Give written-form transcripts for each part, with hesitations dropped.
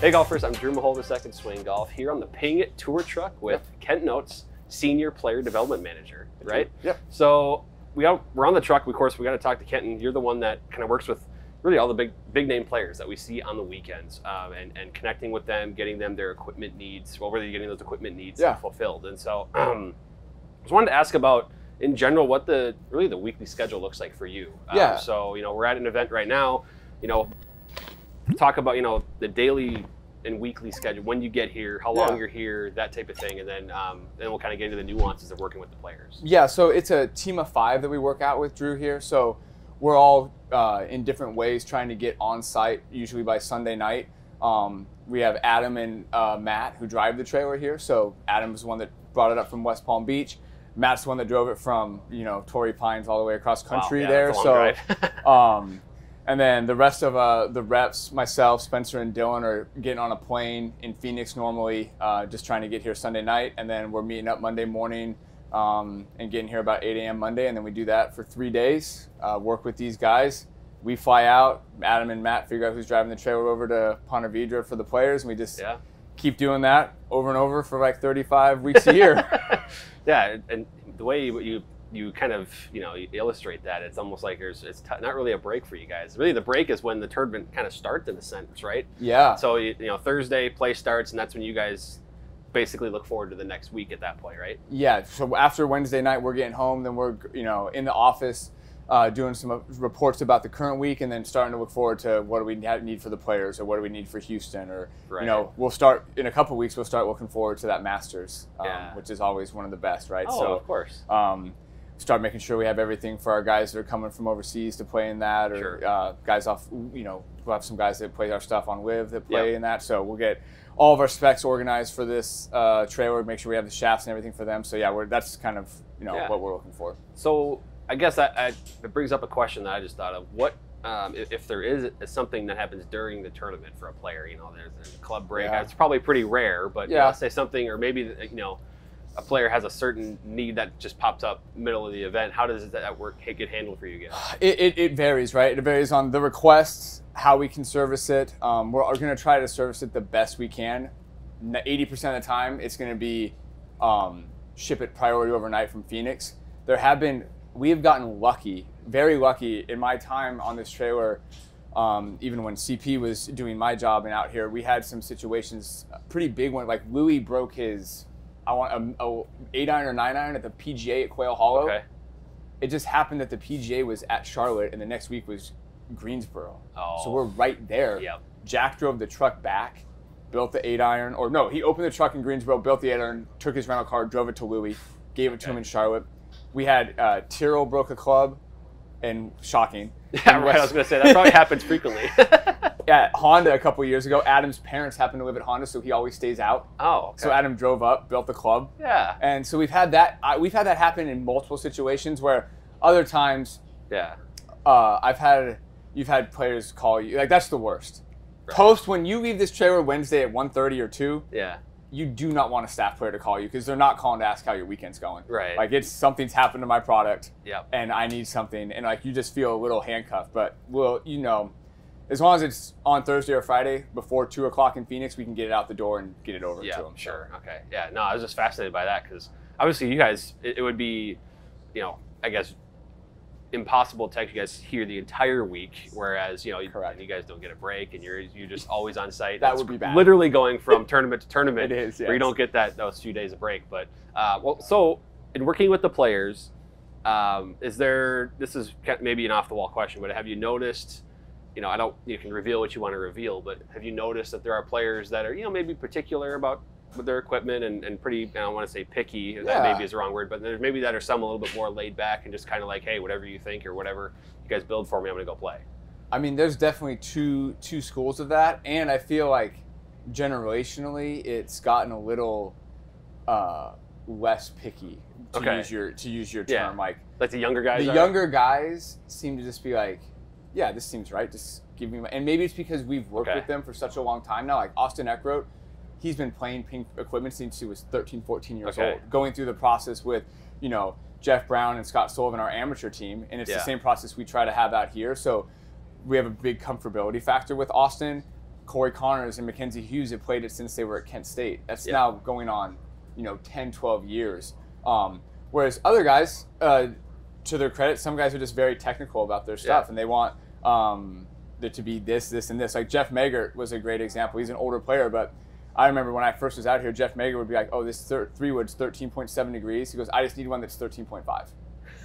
Hey golfers, I'm Drew Mahol of Second Swing Golf here on the Ping Tour Truck with Kenton Oates, Senior Player Development Manager, right? Yep. So we're on the truck. Of course, we got to talk to Kenton. You're the one that kind of works with really all the big name players that we see on the weekends, and connecting with them, getting them their equipment needs, well, really getting those equipment needs fulfilled. And so I just wanted to ask about, in general, what the weekly schedule looks like for you. So, we're at an event right now, talk about, the daily and weekly schedule, when you get here, how long you're here, that type of thing. And then we'll kind of get into the nuances of working with the players. Yeah, so it's a team of 5 that we work out with, Drew, here. So we're all in different ways trying to get on site, usually by Sunday night. We have Adam and Matt who drive the trailer here. So Adam's the one that brought it up from West Palm Beach. Matt's the one that drove it from, Torrey Pines all the way across country there. That's a long drive. And then the rest of the reps, myself, Spencer, and Dylan are getting on a plane in Phoenix normally, just trying to get here Sunday night. And then we're meeting up Monday morning and getting here about 8 a.m. Monday. And then we do that for 3 days, work with these guys. We fly out, Adam and Matt figure out who's driving the trailer over to Ponte Vedra for the players. And we just keep doing that over and over for like 35 weeks a year. Yeah, and the way you kind of, you illustrate that, it's almost like it's not really a break for you guys. Really, the break is when the tournament kind of starts, in a sense, right? Yeah. So, Thursday play starts, and that's when you guys basically look forward to the next week at that point, right? Yeah. So after Wednesday night, we're getting home, then we're, in the office doing some reports about the current week, and then starting to look forward to what do we need for the players, or what do we need for Houston, or, we'll start, in a couple of weeks, we'll start looking forward to that Masters, which is always one of the best, right? Oh, so, of course. Start making sure we have everything for our guys that are coming from overseas to play in that, or guys off, we'll have some guys that play our stuff on Live that play in that. So we'll get all of our specs organized for this trailer, make sure we have the shafts and everything for them. So yeah, that's kind of, what we're looking for. So I guess that it brings up a question that I just thought of. What, if there is something that happens during the tournament for a player, there's a club break, it's probably pretty rare, but let's say something, or maybe, a player has a certain need that just pops up middle of the event. How does that work get handled for you guys? It varies, right? It varies on the requests, how we can service it. We're going to try to service it the best we can. 80% of the time, it's going to be ship it priority overnight from Phoenix. We have gotten lucky, very lucky in my time on this trailer. Even when CP was doing my job and out here, we had some situations, pretty big one, like Louis broke his, I want a 8-iron or 9-iron at the PGA at Quail Hollow. Okay. It just happened that the PGA was at Charlotte, and the next week was Greensboro. Oh. So we're right there. Yep. Jack drove the truck back, built the 8-iron, or no, he opened the truck in Greensboro, built the 8-iron, took his rental car, drove it to Louis, gave it to him in Charlotte. We had Tyrrell broke a club, and shocking. Yeah, right. I was going to say, that probably happens frequently. At Honda a couple of years ago, Adam's parents happen to live at Honda, so he always stays out. Oh, okay. So Adam drove up, built the club. Yeah. And so we've had that happen in multiple situations, where other times, you've had players call you, like, that's the worst. Right. Post, when you leave this trailer Wednesday at 1:30 or 2, you do not want a staff player to call you, because they're not calling to ask how your weekend's going. Right. Like, something's happened to my product, and I need something, and like you just feel a little handcuffed. But as long as it's on Thursday or Friday before 2 o'clock in Phoenix, we can get it out the door and get it over to them. Sure. Okay. Yeah. No, I was just fascinated by that, because obviously you guys, it would be, I guess, impossible to actually guys here the entire week, whereas you guys don't get a break, and you're just always on site. That would be bad. Literally going from tournament to tournament. It is, yes. Where you don't get those few days of break. But so in working with the players, this is maybe an off the wall question, but have you noticed? You can reveal what you want to reveal, but have you noticed that there are players that are, maybe particular about with their equipment and pretty, I don't want to say picky, that maybe is the wrong word, but there's maybe that are some a little bit more laid back and just kind of like, hey, whatever you think or whatever you guys build for me, I'm going to go play. I mean, there's definitely two schools of that, and I feel like generationally it's gotten a little less picky, to use your term. Like the younger guys. The younger guys seem to just be like, yeah, this seems right. Just give me and maybe it's because we've worked with them for such a long time now. Like Austin Eckroat, he's been playing Ping equipment since he was 13, 14 years old, going through the process with, Jeff Brown and Scott Sullivan, our amateur team, and it's the same process we try to have out here. So we have a big comfortability factor with Austin. Corey Connors and Mackenzie Hughes have played it since they were at Kent State. That's Yeah. now going on, 10, 12 years. Whereas other guys, to their credit, some guys are just very technical about their stuff, and they want there to be this, this, and this. Like Jeff Magert was a great example. He's an older player, but I remember when I first was out here, Jeff Magert would be like, oh, this 3-wood's 13.7 degrees. He goes, I just need one that's 13.5.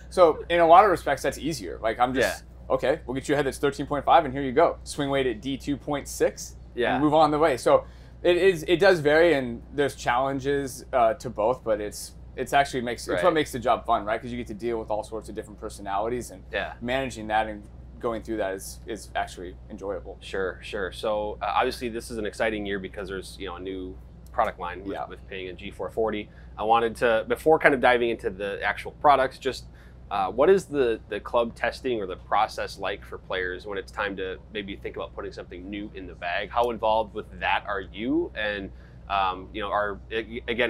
So in a lot of respects, that's easier. Like I'm just, okay, we'll get you a head that's 13.5 and here you go. Swing weight at D2.6 and move on the way. So it does vary, and there's challenges to both, but it's actually it's what makes the job fun, right? Because you get to deal with all sorts of different personalities, and managing that and going through that is actually enjoyable. Sure. So obviously this is an exciting year because there's a new product line with PING and G440. I wanted to, before kind of diving into the actual products, just what is the club testing or the process like for players when it's time to maybe think about putting something new in the bag? How involved with that are you? And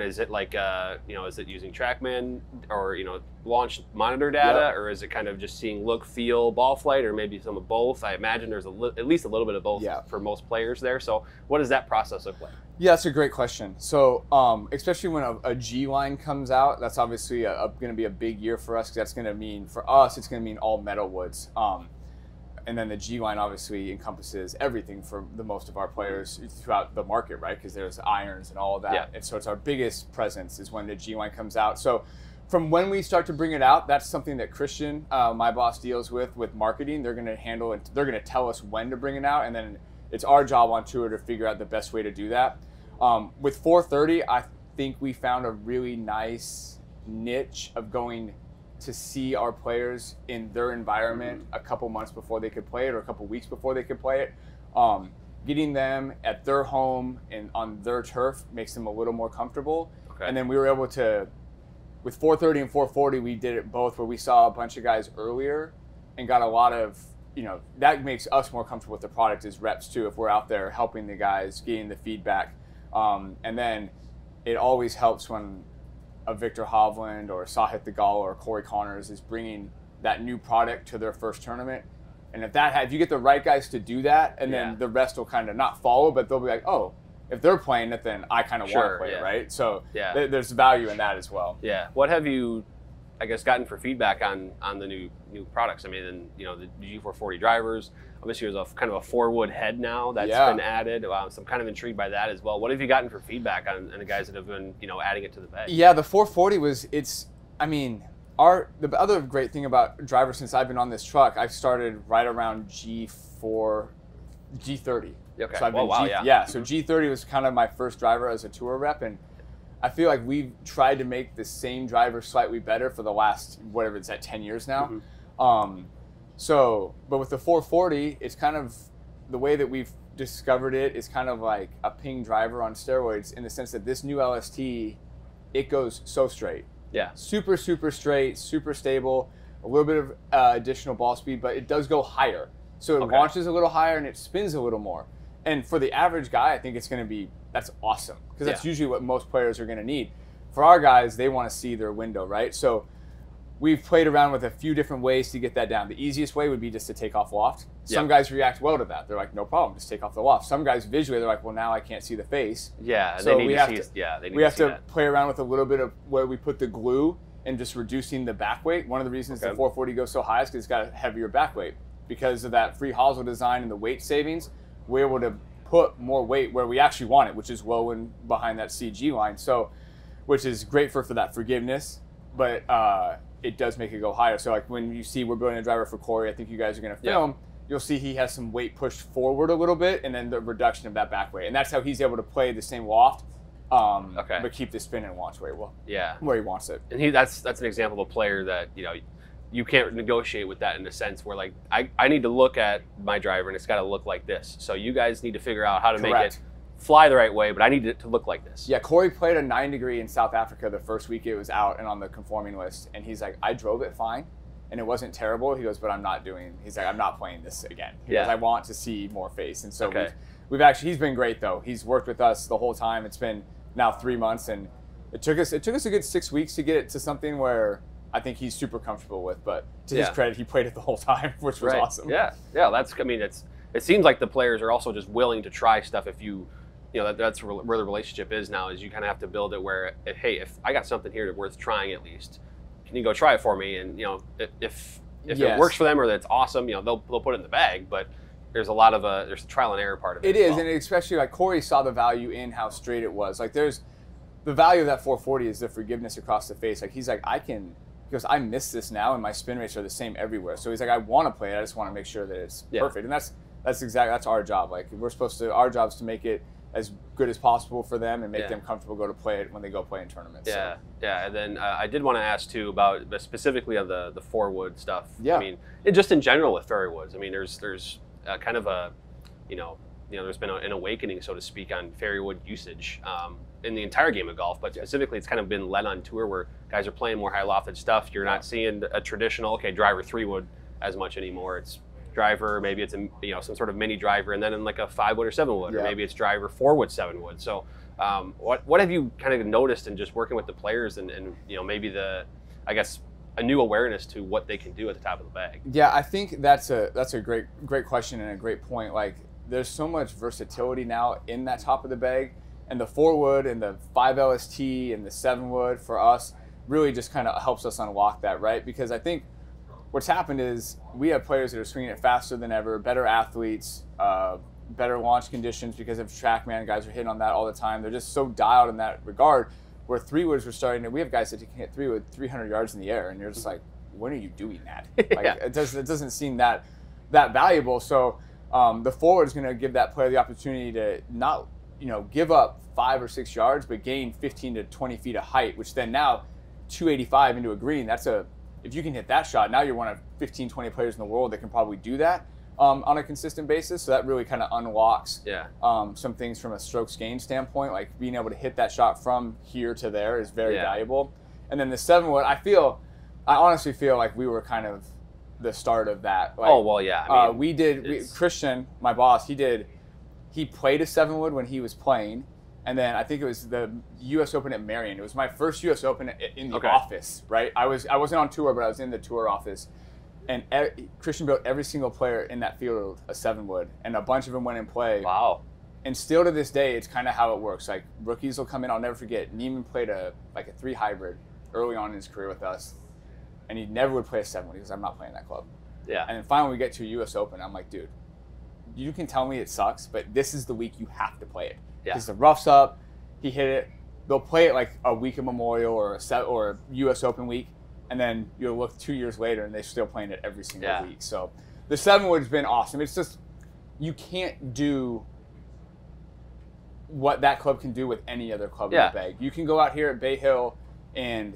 is it like is it using TrackMan or launch monitor data, or is it kind of just seeing look, feel, ball flight, or maybe some of both? I imagine there's at least a little bit of both for most players there. So what does that process look like? Yeah, that's a great question. So especially when a G line comes out, that's obviously going to be a big year for us, because that's going to mean, for us, it's going to mean all metal woods. And then the G line obviously encompasses everything for the most of our players throughout the market, right? Because there's irons and all of that. Yeah. And so it's our biggest presence is when the G line comes out. So from when we start to bring it out, that's something that Christian, my boss, deals with marketing. They're going to handle it. They're going to tell us when to bring it out. And then it's our job on tour to figure out the best way to do that. With 430, I think we found a really nice niche of going to see our players in their environment a couple months before they could play it, or a couple weeks before they could play it. Getting them at their home and on their turf makes them a little more comfortable. Okay. And then we were able to, with 430 and 440, we did it both where we saw a bunch of guys earlier and got a lot of, that makes us more comfortable with the product as reps too, if we're out there helping the guys, getting the feedback. And then it always helps when a Victor Hovland or Sahith Thegal or Corey Connors is bringing that new product to their first tournament. And if you get the right guys to do that, and then the rest will kind of not follow, but they'll be like, oh, if they're playing it, then I kind of want to play it, right? So there's value in that as well. Yeah. What have you, I guess, gotten for feedback on the new products? I mean, the G440 drivers. Obviously, there's a kind of a Forwood head now that's been added. So I'm kind of intrigued by that as well. What have you gotten for feedback on the guys that have been, adding it to the bag? Yeah, the 440 the other great thing about drivers since I've been on this truck, I've started right around G30. Okay. So I've been so G30 was kind of my first driver as a tour rep, and I feel like we've tried to make the same driver slightly better for the last, whatever it's at, 10 years now. Mm-hmm. But with the 440, it's kind of, the way that we've discovered it is kind of like a PING driver on steroids, in the sense that this new LST, it goes so straight. Yeah. Super, super straight, super stable, a little bit of additional ball speed, but it does go higher. So it launches a little higher and it spins a little more. And for the average guy, I think it's going to be, that's awesome, because that's usually what most players are going to need. For our guys, they want to see their window, right? So we've played around with a few different ways to get that down. The easiest way would be just to take off loft. Some guys react well to that. They're like, no problem, just take off the loft. Some guys visually, they're like, well, now I can't see the face. Yeah, so we have to play around with a little bit of where we put the glue and just reducing the back weight. One of the reasons the 440 goes so high is because it's got a heavier back weight. Because of that free hosel design and the weight savings, we're able to put more weight where we actually want it, which is low and behind that CG line. So, which is great for that forgiveness, but it does make it go higher. So like when you see we're building a driver for Corey, I think you guys are going to film, you'll see he has some weight pushed forward a little bit, and then the reduction of that back weight. And that's how he's able to play the same loft, but keep the spin and launch where he wants it. And that's an example of a player that, you can't negotiate with that, in a sense where, like, I need to look at my driver and it's got to look like this. So you guys need to figure out how to make it fly the right way, but I need it to look like this. Yeah, Corey played a 9 degree in South Africa the first week it was out and on the conforming list. And he's like, I drove it fine and it wasn't terrible. He goes, but I'm not playing this again. He goes, I want to see more face. And so he's been great though. He's worked with us the whole time. It's been now 3 months, and it took us a good 6 weeks to get it to something where I think he's super comfortable with, but to his credit, he played it the whole time, which was awesome. Yeah, that's. I mean, it seems like the players are also just willing to try stuff. If that's where the relationship is now, is you kind of have to build it where, hey, if I got something here that's worth trying at least, can you go try it for me? And if it works for them or that's awesome, they'll put it in the bag. But there's a lot of there's a trial and error part of it. It is, and especially like Corey saw the value in how straight it was. Like there's the value of that 440 is the forgiveness across the face. Like he's like, because I miss this now and my spin rates are the same everywhere. So he's like, I want to play it. I just want to make sure that it's perfect. And that's our job. Like our job is to make it as good as possible for them and make them comfortable go to play it when they go play in tournaments. Yeah, yeah. And then I did want to ask too about specifically on the Forwood stuff. Yeah. I mean, just in general with fairy woods. I mean, there's kind of a, there's been an awakening, so to speak, on fairy wood usage in the entire game of golf. But specifically, it's kind of been led on tour where guys are playing more high lofted stuff. You're not seeing a traditional driver 3-wood as much anymore. It's driver, maybe it's some sort of mini driver, and then in like a 5-wood or 7-wood, or maybe it's driver 4-wood 7-wood. So what have you kind of noticed in just working with the players and maybe a new awareness to what they can do at the top of the bag? Yeah, I think that's a great question and a great point. Like there's so much versatility now in that top of the bag, and the 4-wood and the 5 LST and the 7-wood for us really just kind of helps us unlock that, right? Because I think what's happened is we have players that are swinging it faster than ever, better athletes, better launch conditions because of TrackMan. Guys are hitting on that all the time. They're just so dialed in that regard. Where 3-woods were starting to, we have guys that can hit 3-wood 300 yards in the air, and you're just like, when are you doing that? Like it doesn't seem that valuable. So the forward is going to give that player the opportunity to not give up 5 or 6 yards, but gain 15 to 20 feet of height, which then now 285 into a green. If you can hit that shot, now you're one of 15, 20 players in the world that can probably do that on a consistent basis. So that really kind of unlocks some things from a strokes gain standpoint. Like being able to hit that shot from here to there is very valuable. And then the 7-wood, I honestly feel like we were kind of the start of that. Like, I mean, Christian, my boss, he played a 7-wood when he was playing. And then I think it was the U.S. Open at Marion. It was my first U.S. Open in the office, right? I wasn't on tour, but I was in the tour office. And Christian built every single player in that field a 7-wood, and a bunch of them went in play. Wow. And still to this day, it's kind of how it works. Like rookies will come in. I'll never forget. Neiman played a 3 hybrid early on in his career with us, and he never would play a 7-wood because I'm not playing that club. Yeah. And then finally we get to a U.S. Open. I'm like, dude, you can tell me it sucks, but this is the week you have to play it. Because the rough's up, he hit it. They'll play it like a week of Memorial or a U.S. Open week, and then you'll look 2 years later and they're still playing it every single week. So the 7-wood's been awesome. It's just you can't do what that club can do with any other club in the bag. You can go out here at Bay Hill and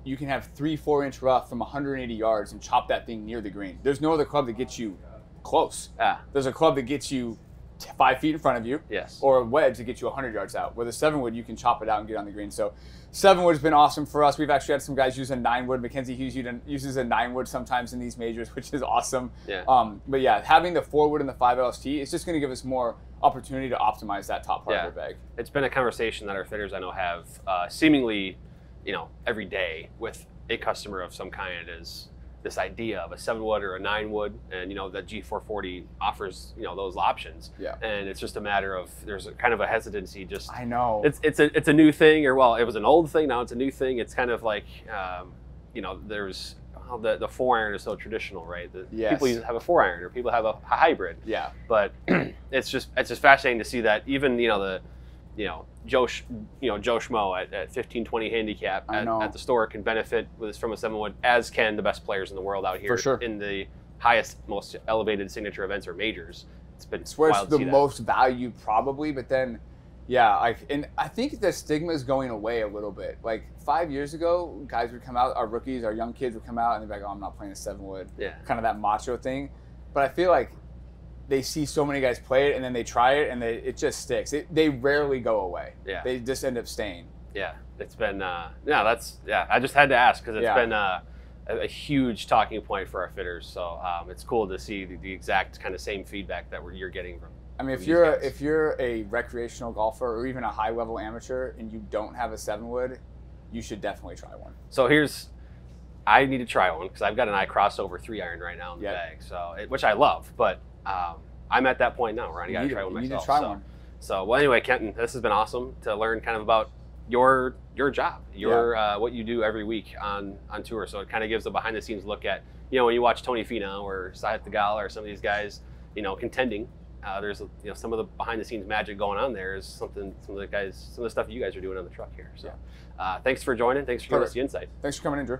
you can have 3-4 inch rough from 180 yards and chop that thing near the green. There's no other club that gets you close. There's a club that gets you 5 feet in front of you, or a wedge to get you 100 yards out. With a 7-wood, you can chop it out and get on the green. So 7-wood's been awesome for us. We've actually had some guys use a 9-wood. Mackenzie Hughes uses a 9-wood sometimes in these majors, which is awesome. But yeah, having the 4-wood and the 5 LST, it's just going to give us more opportunity to optimize that top part of the bag. It's been a conversation that our fitters I know have seemingly, every day with a customer of some kind is this idea of a 7-wood or a 9-wood, and that G440 offers those options. And it's just a matter of there's kind of a hesitancy. Just I know it's a new thing, or well, it was an old thing, now it's a new thing. It's kind of like there's the 4-iron is so traditional, right? People have a 4-iron or people have a hybrid. But it's just fascinating to see that even Joe Schmo at 15-20 handicap at the store can benefit from a 7-wood, as can the best players in the world out here in the highest, most elevated signature events or majors. It's where it's the most valued probably, but then and I think the stigma is going away a little bit. Like 5 years ago, guys would come out, our rookies, our young kids would come out and they'd be like, oh, I'm not playing a 7-wood. Kind of that macho thing. But I feel like they see so many guys play it and then they try it and it just sticks. They rarely go away. They just end up staying. It's been I just had to ask because it's been a huge talking point for our fitters. So it's cool to see the exact kind of same feedback that you're getting from. I mean, if you're a recreational golfer or even a high level amateur and you don't have a 7-wood, you should definitely try one. So I need to try one because I've got an I crossover 3-iron right now in the bag, which I love, but I'm at that point now where I got to try one myself. You need to try one. So, well, anyway, Kenton, this has been awesome to learn kind of about your job, what you do every week on tour. So it kind of gives a behind the scenes look at, when you watch Tony Finau or Sahith Theegala or some of these guys, contending. There's some of the behind the scenes magic going on there is some of the stuff you guys are doing on the truck here. So thanks for joining. Thanks for giving us the insight. Thanks for coming in, Drew.